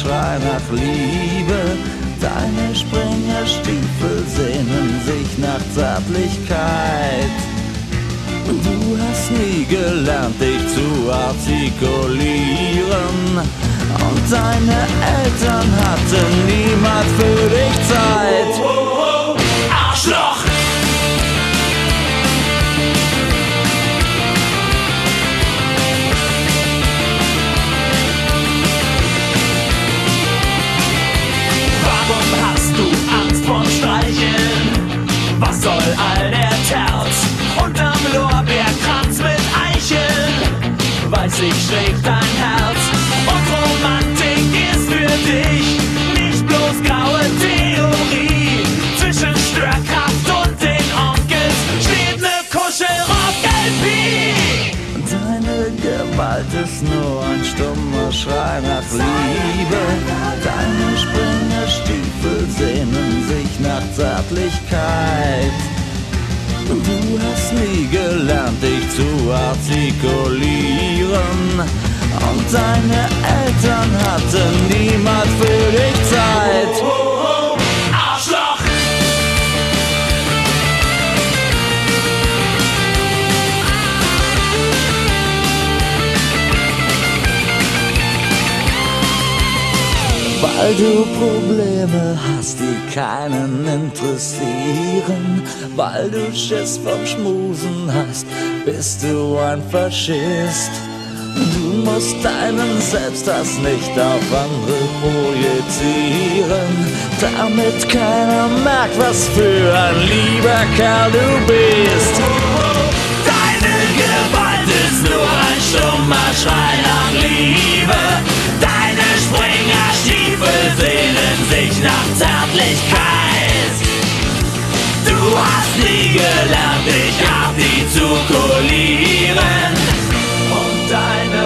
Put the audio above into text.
Schrei nach Liebe. Deine Springerstiefel sehnen sich nach Zärtlichkeit. Du hast nie gelernt, dich zu artikulieren. Und deine Eltern hatten niemals für dich Zeit. Arschloch! Warum hast du Angst vorm Streicheln? Was soll all der Terz unterm Lorbeerkranz mit Eicheln? Weiß ich, schlägt dein Herz und Romantik ist für dich nicht bloß graue Theorie. Zwischen Störkraft und den Onkels steht ne Kuschelrock-LP. Deine Gewalt ist nur ein stummer Schrei nach Liebe. Deine Springerstiefel sehnen sich nach Zärtlichkeit. Du hast nie gelernt, dich zu artikulieren. Und deine Eltern hatten niemals für dich Zeit. Arschloch! Weil du Probleme hast, die keinen interessieren. Weil du Schiss vom Schmusen hast, bist du ein Faschist. Du musst deinen Selbsthass nicht auf andere projizieren, damit keiner merkt, was für ein lieber Kerl du bist. Deine Gewalt ist nur ein stummer Schrei nach Liebe. Deine Springerstiefel sehnen sich nach Zärtlichkeit. Du hast nie gelernt, dich artikulieren. Und deine